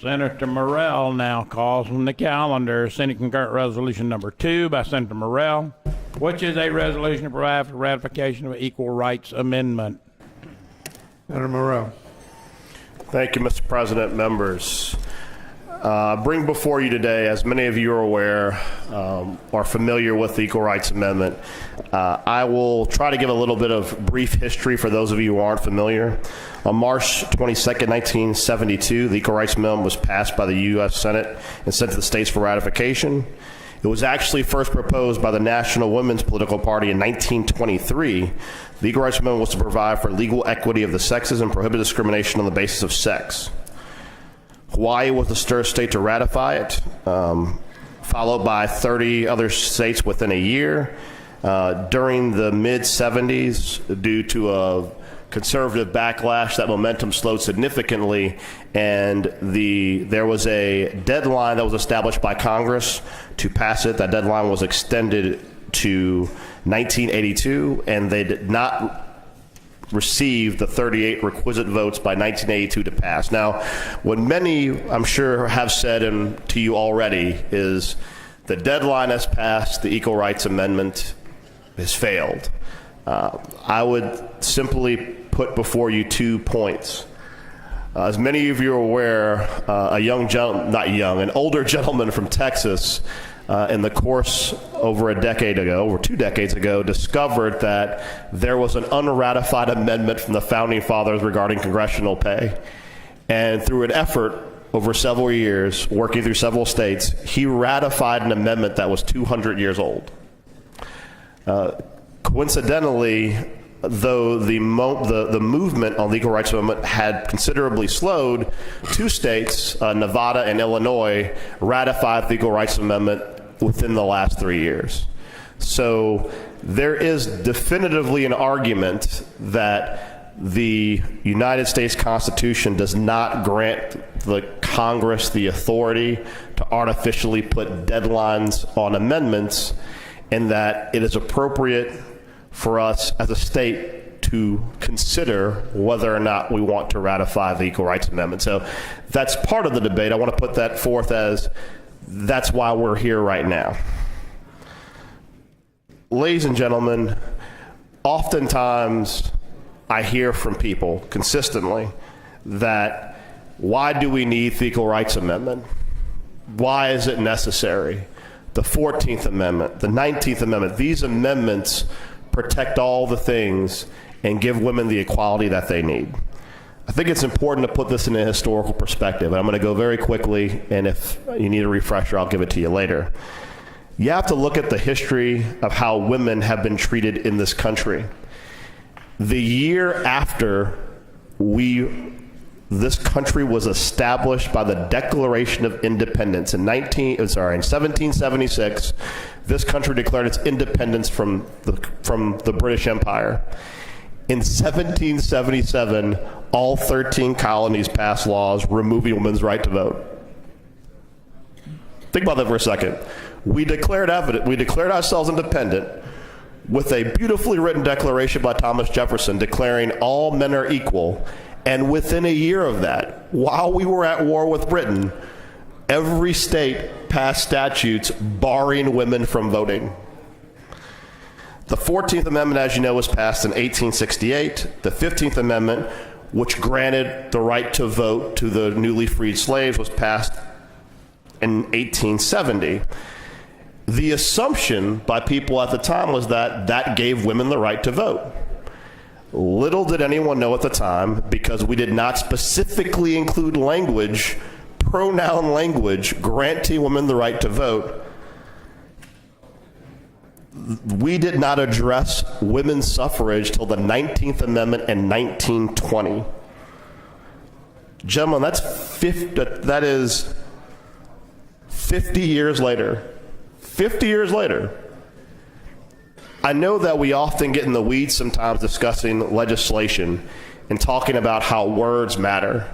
Senator Morrell now calls from the calendar Senate Concurrent Resolution number 2 by Senator Morrell, which is a resolution to provide for ratification of an Equal Rights Amendment. Senator Morrell. Thank you, Mr. President. Members, bring before you today, as many of you are aware, are familiar with the Equal Rights Amendment. I will try to give a little bit of brief history for those of you who aren't familiar. On March 22nd, 1972, the Equal Rights Amendment was passed by the U.S. Senate and sent to the states for ratification. It was actually first proposed by the National Women's Political Party in 1923. The Equal Rights Amendment was to provide for legal equity of the sexes and prohibit discrimination on the basis of sex. Hawaii was the first state to ratify it, followed by 30 other states within a year. During the mid-70s, due to a conservative backlash, that momentum slowed significantly, and there was a deadline that was established by Congress to pass it. That deadline was extended to 1982, and they did not receive the 38 requisite votes by 1982 to pass. Now, what many, I'm sure, have said to you already is the deadline has passed, the Equal Rights Amendment has failed. I would simply put before you 2 points. As many of you are aware, an older gentleman from Texas, in the course over 2 decades ago, discovered that there was an unratified amendment from the Founding Fathers regarding congressional pay. And through an effort over several years, working through several states, he ratified an amendment that was 200 years old. Coincidentally, though the movement on the Equal Rights Amendment had considerably slowed, 2 states, Nevada and Illinois, ratified the Equal Rights Amendment within the last 3 years. So there is definitively an argument that the United States Constitution does not grant the Congress the authority to artificially put deadlines on amendments, and that it is appropriate for us as a state to consider whether or not we want to ratify the Equal Rights Amendment. So that's part of the debate. I want to put that forth as that's why we're here right now. Ladies and gentlemen, oftentimes I hear from people consistently that why do we need the Equal Rights Amendment? Why is it necessary? The 14th Amendment, the 19th Amendment, these amendments protect all the things and give women the equality that they need. I think it's important to put this in a historical perspective. I'm going to go very quickly, and if you need a refresher, I'll give it to you later. You have to look at the history of how women have been treated in this country. The year after this country was established by the Declaration of Independence in 1776, this country declared its independence from the British Empire. In 1777, all 13 colonies passed laws removing women's right to vote. Think about that for a second. We declared ourselves independent with a beautifully written declaration by Thomas Jefferson declaring all men are equal. And within a year of that, while we were at war with Britain, every state passed statutes barring women from voting. The 14th Amendment, as you know, was passed in 1868. The 15th Amendment, which granted the right to vote to the newly freed slaves, was passed in 1870. The assumption by people at the time was that that gave women the right to vote. Little did anyone know at the time, because we did not specifically include language, pronoun language, granting women the right to vote. We did not address women's suffrage till the 19th Amendment in 1920. Gentlemen, that is 50 years later. 50 years later. I know that we often get in the weeds sometimes discussing legislation and talking about how words matter.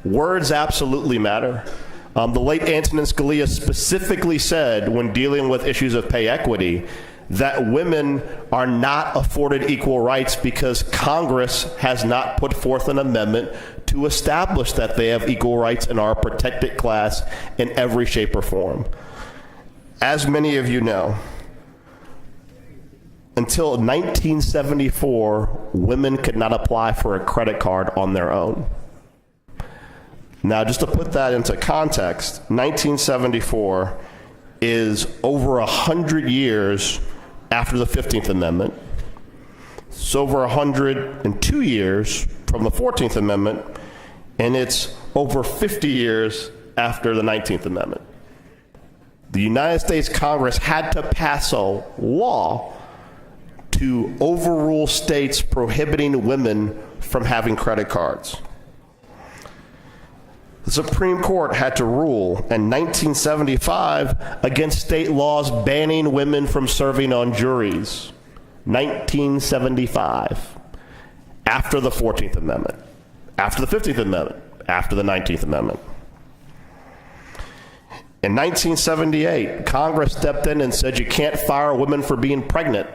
Words absolutely matter. The late Antonin Scalia specifically said, when dealing with issues of pay equity, that women are not afforded equal rights because Congress has not put forth an amendment to establish that they have equal rights and are a protected class in every shape or form. As many of you know, until 1974, women could not apply for a credit card on their own. Now, just to put that into context, 1974 is over 100 years after the 15th Amendment. It's over 102 years from the 14th Amendment, and it's over 50 years after the 19th Amendment. The United States Congress had to pass a law to overrule states prohibiting women from having credit cards. The Supreme Court had to rule in 1975 against state laws banning women from serving on juries. 1975. After the 14th Amendment, after the 15th Amendment, after the 19th Amendment. In 1978, Congress stepped in and said you can't fire women for being pregnant.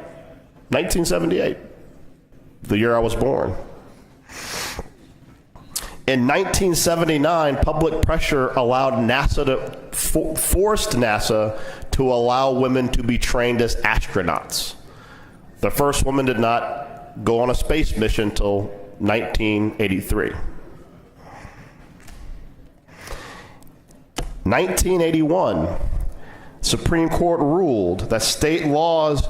1978, the year I was born. In 1979, public pressure allowed NASA forced NASA to allow women to be trained as astronauts. The first woman did not go on a space mission until 1983. 1981, Supreme Court ruled that state laws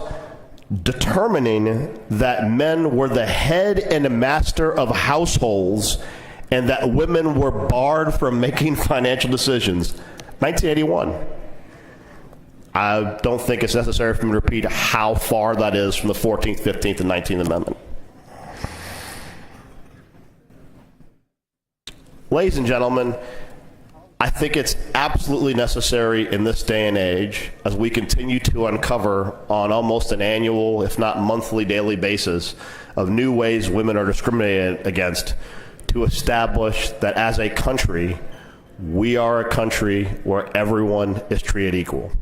determining that men were the head and master of households and that women were barred from making financial decisions. 1981. I don't think it's necessary for me to repeat how far that is from the 14th, 15th, and 19th Amendment. Ladies and gentlemen, I think it's absolutely necessary in this day and age, as we continue to uncover on almost an annual, if not monthly, daily basis, of new ways women are discriminated against, to establish that as a country, we are a country where everyone is treated equal.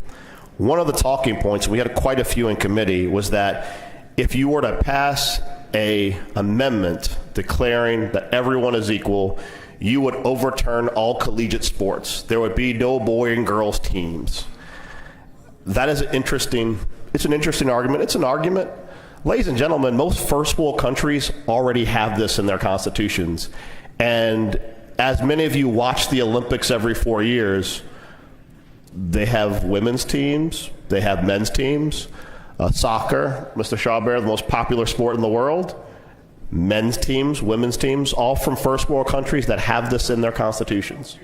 One of the talking points, we had quite a few in committee, was that if you were to pass an amendment declaring that everyone is equal, you would overturn all collegiate sports. There would be no boy and girls teams. That is an interesting argument. It's an argument. Ladies and gentlemen, most first world countries already have this in their constitutions. And as many of you watch the Olympics every 4 years, they have women's teams, they have men's teams. Soccer, Mr. Schauber, the most popular sport in the world. Men's teams, women's teams, all from first world countries that have this in their constitutions.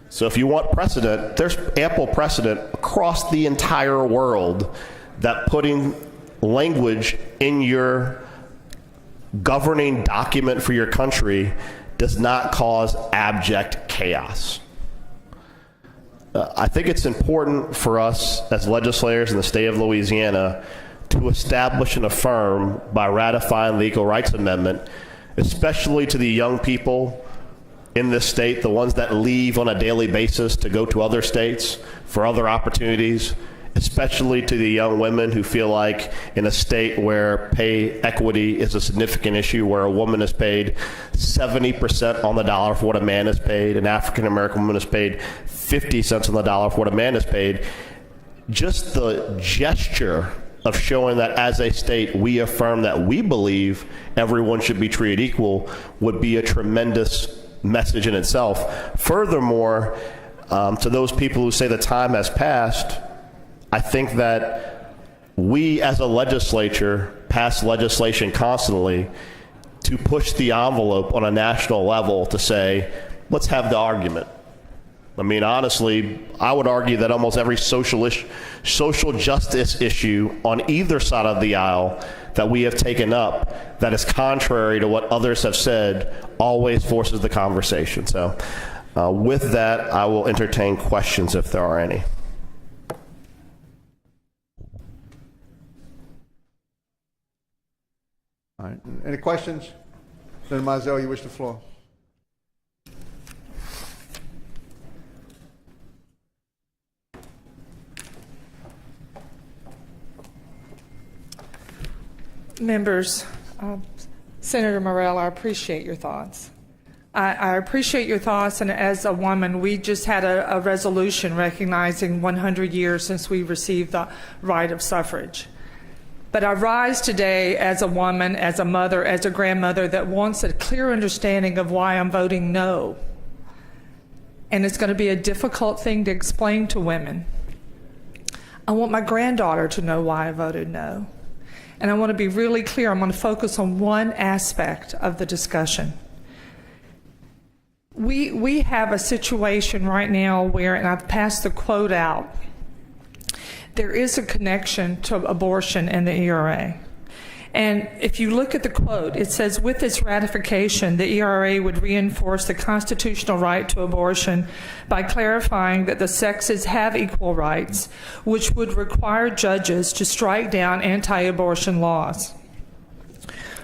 So if you want precedent, there's ample precedent across the entire world that putting language in your governing document for your country does not cause abject chaos. I think it's important for us as legislators in the state of Louisiana to establish and affirm by ratifying the Equal Rights Amendment, especially to the young people in this state, the ones that leave on a daily basis to go to other states for other opportunities, especially to the young women who feel like in a state where pay equity is a significant issue, where a woman is paid 70% on the dollar for what a man is paid, an African American woman is paid 50 cents on the dollar for what a man is paid. Just the gesture of showing that as a state we affirm that we believe everyone should be treated equal would be a tremendous message in itself. Furthermore, to those people who say the time has passed, I think that we as a legislature pass legislation constantly to push the envelope on a national level to say, let's have the argument. I mean, honestly, I would argue that almost every social justice issue on either side of the aisle that we have taken up that is contrary to what others have said always forces the conversation. So with that, I will entertain questions if there are any. All right. Any questions? Senator Mizell, you wish the floor. Members, Senator Morrell, I appreciate your thoughts. I appreciate your thoughts, and as a woman, we just had a resolution recognizing 100 years since we received the right of suffrage. But I rise today as a woman, as a mother, as a grandmother that wants a clear understanding of why I'm voting no. And it's going to be a difficult thing to explain to women. I want my granddaughter to know why I voted no. And I want to be really clear. I'm going to focus on one aspect of the discussion. We have a situation right now where, and I've passed the quote out, there is a connection to abortion in the ERA. And if you look at the quote, it says, with its ratification, the ERA would reinforce the constitutional right to abortion by clarifying that the sexes have equal rights, which would require judges to strike down anti-abortion laws.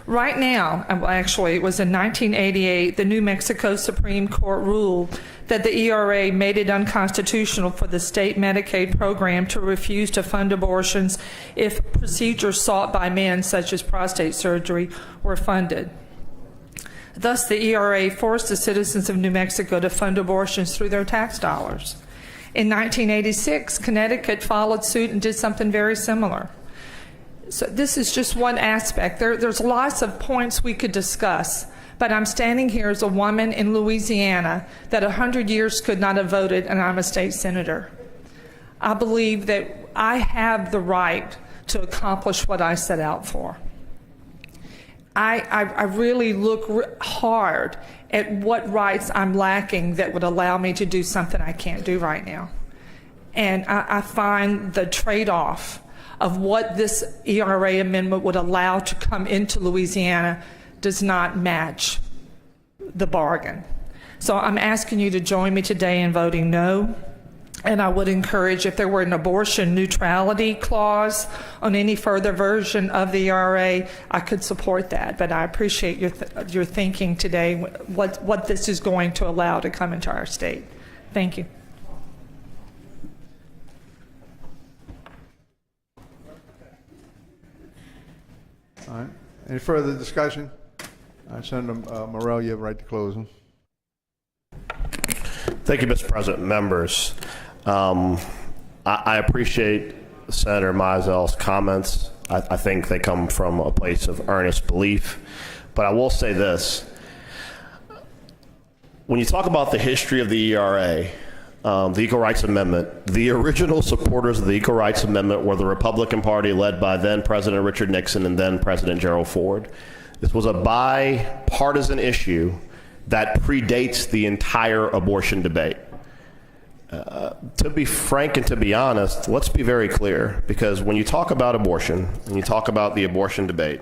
Right now, actually, it was in 1988, the New Mexico Supreme Court ruled that the ERA made it unconstitutional for the state Medicaid program to refuse to fund abortions if procedures sought by men, such as prostate surgery, were funded. Thus, the ERA forced the citizens of New Mexico to fund abortions through their tax dollars. In 1986, Connecticut followed suit and did something very similar. So this is just one aspect. There's lots of points we could discuss, but I'm standing here as a woman in Louisiana that 100 years could not have voted, and I'm a state senator. I believe that I have the right to accomplish what I set out for. I really look hard at what rights I'm lacking that would allow me to do something I can't do right now. And I find the trade-off of what this ERA amendment would allow to come into Louisiana does not match the bargain. So I'm asking you to join me today in voting no. And I would encourage, if there were an abortion neutrality clause on any further version of the ERA, I could support that. But I appreciate your thinking today, what this is going to allow to come into our state. Thank you. All right. Any further discussion? All right, Senator Morrell, you have a right to close them. Thank you, Mr. President. Members, I appreciate Senator Mizell's comments. I think they come from a place of earnest belief. But I will say this. When you talk about the history of the ERA, the Equal Rights Amendment, the original supporters of the Equal Rights Amendment were the Republican Party led by then President Richard Nixon and then President Gerald Ford. This was a bipartisan issue that predates the entire abortion debate. To be frank and to be honest, let's be very clear, because when you talk about abortion and you talk about the abortion debate,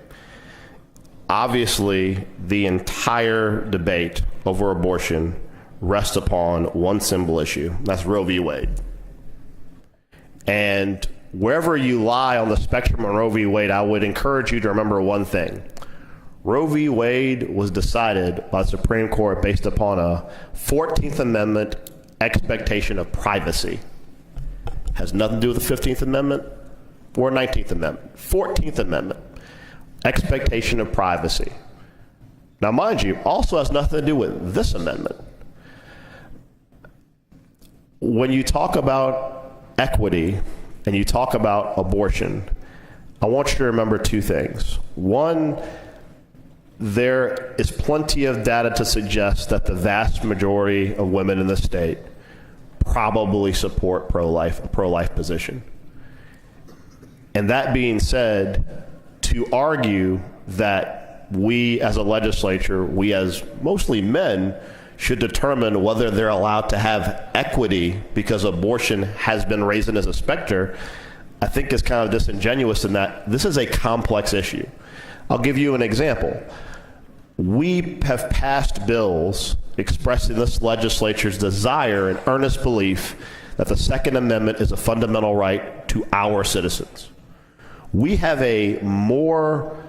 obviously the entire debate over abortion rests upon one simple issue. That's Roe v. Wade. And wherever you lie on the spectrum of Roe v. Wade, I would encourage you to remember one thing. Roe v. Wade was decided by the Supreme Court based upon a 14th Amendment expectation of privacy. Has nothing to do with the 15th Amendment or 19th Amendment. 14th Amendment, expectation of privacy. Now, mind you, also has nothing to do with this amendment. When you talk about equity and you talk about abortion, I want you to remember two things. One, there is plenty of data to suggest that the vast majority of women in the state probably support a pro-life position. And that being said, to argue that we as a legislature, we as mostly men, should determine whether they're allowed to have equity because abortion has been raised as a specter, I think is kind of disingenuous in that this is a complex issue. I'll give you an example. We have passed bills expressing this legislature's desire and earnest belief that the Second Amendment is a fundamental right to our citizens. We have a more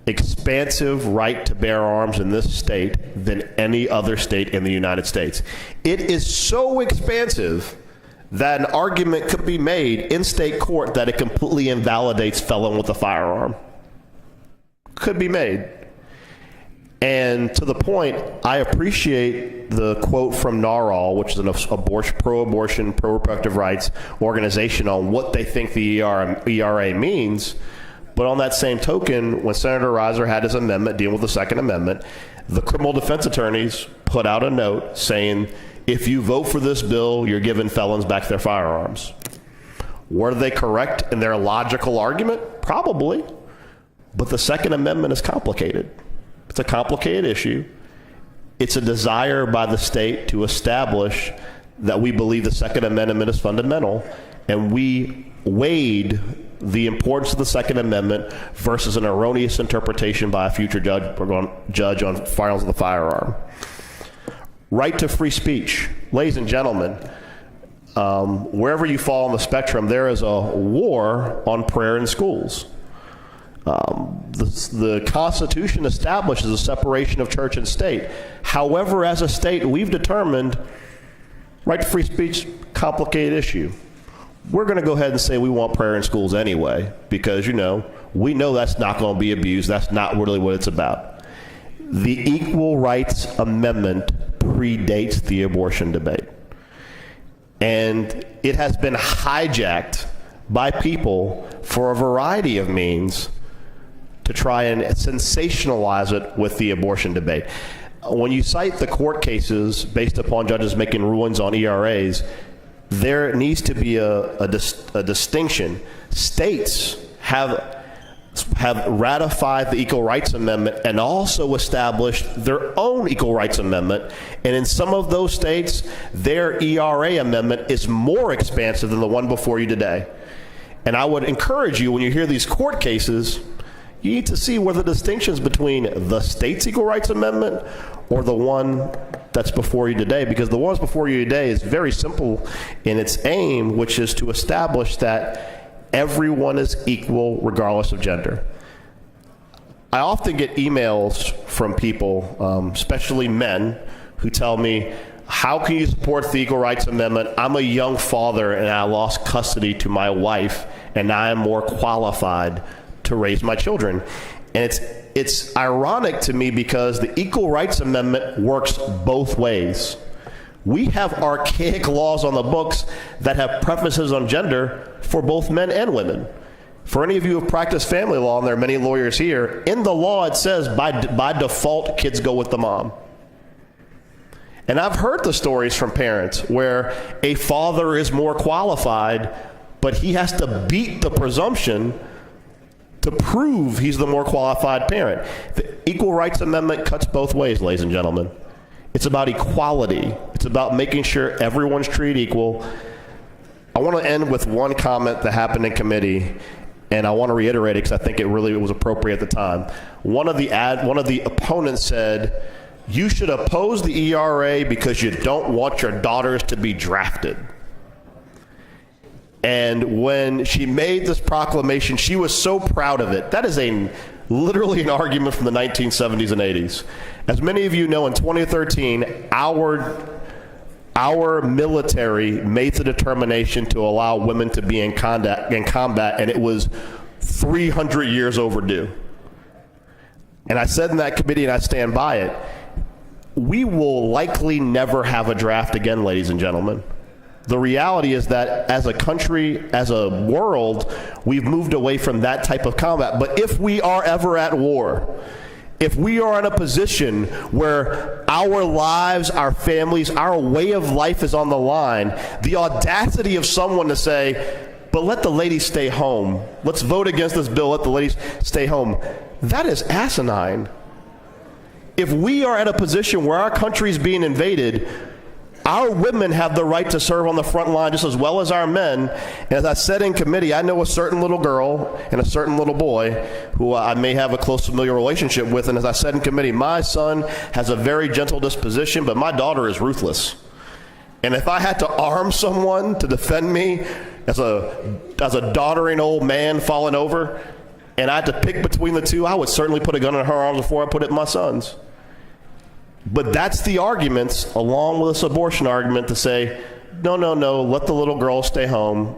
expansive right to bear arms in this state than any other state in the United States. It is so expansive that an argument could be made in state court that it completely invalidates felon with a firearm. could be made. And to the point, I appreciate the quote from Morrell, which is an pro-abortion, pro-reproductive rights organization, on what they think the ERA means. But on that same token, when Senator Reiser had his amendment dealing with the Second Amendment, the criminal defense attorneys put out a note saying, if you vote for this bill, you're giving felons back their firearms. Were they correct in their logical argument? Probably. But the Second Amendment is complicated. It's a complicated issue. It's a desire by the state to establish that we believe the Second Amendment is fundamental, and we weighed the importance of the Second Amendment versus an erroneous interpretation by a future judge on firearms of the firearm. Right to free speech. Ladies and gentlemen, wherever you fall on the spectrum, there is a war on prayer in schools. The Constitution establishes a separation of church and state. However, as a state, we've determined right to free speech, complicated issue. We're going to go ahead and say we want prayer in schools anyway, because, we know that's not going to be abused. That's not really what it's about. The Equal Rights Amendment predates the abortion debate. And it has been hijacked by people for a variety of means to try and sensationalize it with the abortion debate. When you cite the court cases based upon judges making rulings on ERAs, there needs to be a distinction. States have ratified the Equal Rights Amendment and also established their own Equal Rights Amendment. And in some of those states, their ERA amendment is more expansive than the one before you today. And I would encourage you, when you hear these court cases, you need to see where the distinctions between the state's Equal Rights Amendment or the one that's before you today, because the one that's before you today is very simple in its aim, which is to establish that everyone is equal regardless of gender. I often get emails from people, especially men, who tell me, how can you support the Equal Rights Amendment? I'm a young father and I lost custody to my wife and I am more qualified to raise my children. And it's ironic to me because the Equal Rights Amendment works both ways. We have archaic laws on the books that have preferences on gender for both men and women. For any of you who have practiced family law, and there are many lawyers here, in the law it says by default kids go with the mom. And I've heard the stories from parents where a father is more qualified, but he has to beat the presumption to prove he's the more qualified parent. The Equal Rights Amendment cuts both ways, ladies and gentlemen. It's about equality. It's about making sure everyone's treated equal. I want to end with one comment that happened in committee, and I want to reiterate it because I think it was appropriate at the time. One of the opponents said, you should oppose the ERA because you don't want your daughters to be drafted. And when she made this proclamation, she was so proud of it. That is literally an argument from the 1970s and 80s. As many of you know, in 2013, our military made the determination to allow women to be in combat, and it was 300 years overdue. And I said in that committee, and I stand by it, we will likely never have a draft again, ladies and gentlemen. The reality is that as a country, as a world, we've moved away from that type of combat. But if we are ever at war, if we are in a position where our lives, our families, our way of life is on the line, the audacity of someone to say, but let the ladies stay home. Let's vote against this bill, let the ladies stay home. That is asinine. If we are at a position where our country is being invaded, our women have the right to serve on the front line just as well as our men. And as I said in committee, I know a certain little girl and a certain little boy who I may have a close familiar relationship with. And as I said in committee, my son has a very gentle disposition, but my daughter is ruthless. And if I had to arm someone to defend me as a doddering old man falling over, and I had to pick between the two, I would certainly put a gun in her arms before I put it in my son's. But that's the arguments, along with this abortion argument, to say, no, let the little girl stay home.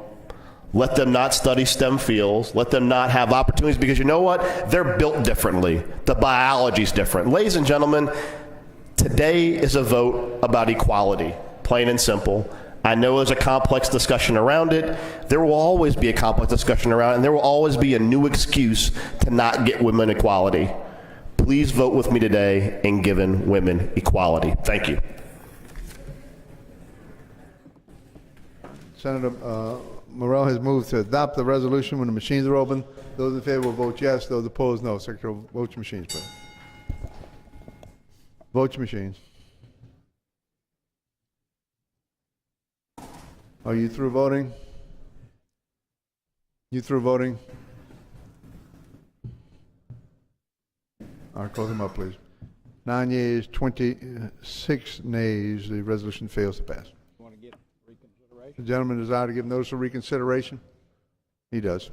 Let them not study STEM fields. Let them not have opportunities, because you know what? They're built differently. The biology's different. Ladies and gentlemen, today is a vote about equality, plain and simple. I know there's a complex discussion around it. There will always be a complex discussion around it, and there will always be a new excuse to not get women equality. Please vote with me today in giving women equality. Thank you. Senator Morrell has moved to adopt the resolution when the machines are open. Those in favor will vote yes. Those opposed, no. Secretary, vote your machines, please. Vote your machines. Are you through voting? You through voting? All right, close them up, please. 9 yeas, 26 nays. The resolution fails to pass. Want to get reconsideration? The gentleman desire to give notice of reconsideration? He does.